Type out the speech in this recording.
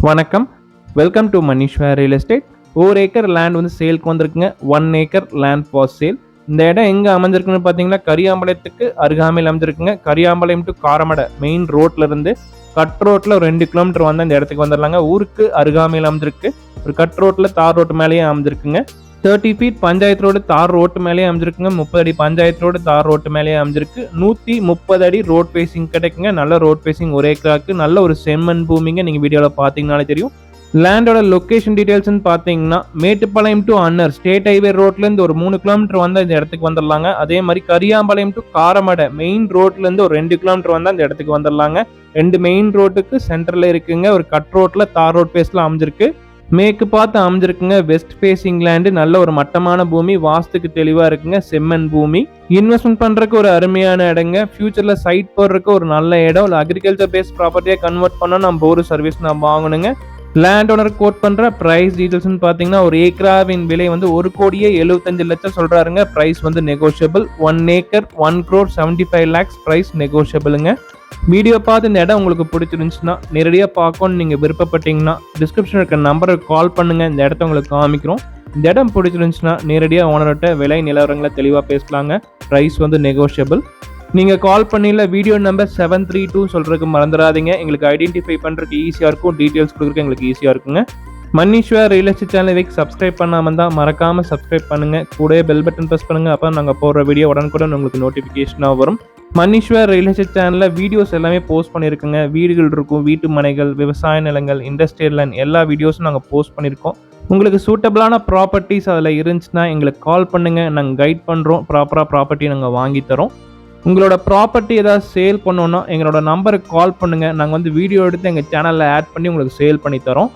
வணக்கம். Welcome to Manishwa real estate. 1 acre land வந்து சேலுக்கு வந்திருக்குங்க. 1 ஏக்கர் லேண்ட் ஃபார் சேல். இந்த இடம் எங்கே அமைஞ்சிருக்குன்னு பார்த்தீங்கன்னா கரியாம்பாளையத்துக்கு அருகாமையில் அமைஞ்சிருக்குங்க. கரியாம்பாளையம் டு காரமடை மெயின் ரோட்ல இருந்து கட் ரோட்டில் ஒரு 2 கிலோமீட்டர் வந்து இந்த இடத்துக்கு வந்துடலாங்க. ஊருக்கு அருகாமையில் அமைஞ்சிருக்கு. ஒரு கட் ரோட்டில் தார் ரோட்டு மேலேயே அமைஞ்சிருக்குங்க. 30 ஃபீட் பஞ்சாயத்து ரோடு தார் ரோட்டு மேலேயே அமைஞ்சிருக்குங்க. 30 அடி பஞ்சாயத்து ரோடு தார் ரோட்டு மேலேயே அமைஞ்சிருக்கு. 130 அடி ரோட் பேசிங் கிடைக்குங்க. நல்ல ரோட் பேசிங், 1 ஏக்கராக்கு நல்ல ஒரு செம்மண் பூமிங்க. நீங்கள் வீடியோவில் பார்த்தீங்கன்னாலே தெரியும். லேண்டோட லொக்கேஷன் டீடைல்ஸ்னு பார்த்தீங்கன்னா மேட்டுப்பாளையம் டு அன்னர் ஸ்டேட் ஹைவே ரோட்லேருந்து ஒரு 3 கிலோமீட்டர் வந்து இந்த இடத்துக்கு வந்துடலாங்க. அதே மாதிரி கரியாம்பாளையம் டு காரமடை மெயின் ரோட்லேருந்து ஒரு 2 கிலோமீட்டர் வந்து அந்த இடத்துக்கு வந்துடலாங்க. 2 மெயின் ரோட்டுக்கு சென்டரில் இருக்குங்க. ஒரு கட் ரோட்டில் தார் ரோட் பேஸில் அமைஞ்சிருக்கு. மேற்கு பார்த்து அமைஞ்சிருக்குங்க. வெஸ்ட் ஃபேசிங் லேண்டு, நல்ல ஒரு மட்டமான பூமி, வாஸ்துக்கு தெளிவா இருக்குங்க. செம்மண் பூமி, இன்வெஸ்ட்மெண்ட் பண்றதுக்கு ஒரு அருமையான இடங்க. ஃபியூச்சர்ல சைட் போடுறதுக்கு ஒரு நல்ல இடம். இல்லை அக்ரிகல்ச்சர் பேஸ்ட் ப்ராப்பர்ட்டியா கன்வெர்ட் பண்ண நம்ம ஒரு சர்வீஸ் நான் வாங்கணுங்க. லேண்ட் ஓனர் கோட் பண்ற பிரைஸ் டீடைல்ஸ்னு பாத்தீங்கன்னா ஒரு ஏக்கராவின் விலை வந்து 1,75,00,000 சொல்றாருங்க. பிரைஸ் வந்து நெகோஷியபிள். 1 ஏக்கர் 1,75 lakhs பிரைஸ் நெகோஷியபிளுங்க. வீடியோ பார்த்து இந்த இடம் உங்களுக்கு பிடிச்சிருந்துச்சுன்னா நேரடியாக பார்க்கணும்னு நீங்கள் விருப்பப்பட்டீங்கன்னா டிஸ்கிரிப்ஷன் இருக்க நம்பருக்கு கால் பண்ணுங்கள். இந்த இடத்த உங்களுக்கு காமிக்கிறோம். இந்த இடம் பிடிச்சிருந்துச்சுன்னா நேரடியாக ஓனர்கிட்ட விலை நிலவரங்களை தெளிவாக பேசலாங்க. ப்ரைஸ் வந்து நெகோஷியபிள். நீங்கள் கால் பண்ணியில் வீடியோ நம்பர் 732 சொல்கிறதுக்கு மறந்துடாதீங்க. எங்களுக்கு ஐடென்டிஃபை பண்ணுறதுக்கு ஈஸியாக இருக்கும். டீட்டெயில்ஸ் கொடுக்குறதுக்கு எங்களுக்கு ஈஸியாக இருக்குங்க. மனிஷ்வா ரியல் எஸ்டேட் சேனல் இதுக்கு சப்ஸ்கிரைப் பண்ணாமல் தான் மறக்காமல் சப்ஸ்கிரைப் பண்ணுங்கள். கூட பெல் பட்டன் ப்ரெஸ் பண்ணுங்கள். அப்போ நாங்கள் போடுற வீடியோ உடனுக்குடன் உங்களுக்கு நோட்டிஃபிகேஷனாக வரும். மனிஷ்வா ரியல் எஸ்டேட் சேனலில் வீடியோஸ் எல்லாமே போஸ்ட் பண்ணியிருக்குங்க. வீடுகள் இருக்கும், வீட்டு மனைகள், விவசாய நிலங்கள், இண்டஸ்ட்ரியல் லேண்ட் எல்லா வீடியோஸும் நாங்கள் போஸ்ட் பண்ணியிருக்கோம். உங்களுக்கு சூட்டபிளான ப்ராப்பர்ட்டிஸ் அதில் இருந்துச்சுன்னா எங்களுக்கு கால் பண்ணுங்கள். நாங்கள் கைட் பண்ணுறோம். ப்ராப்பராக ப்ராப்பர்ட்டி நாங்கள் வாங்கி தரோம். உங்களோட ப்ராப்பர்ட்டி ஏதாவது சேல் பண்ணோன்னா எங்களோட நம்பருக்கு கால் பண்ணுங்கள். நாங்கள் வந்து வீடியோ எடுத்து எங்கள் சேனலில் ஆட் பண்ணி உங்களுக்கு சேல் பண்ணி தரோம்.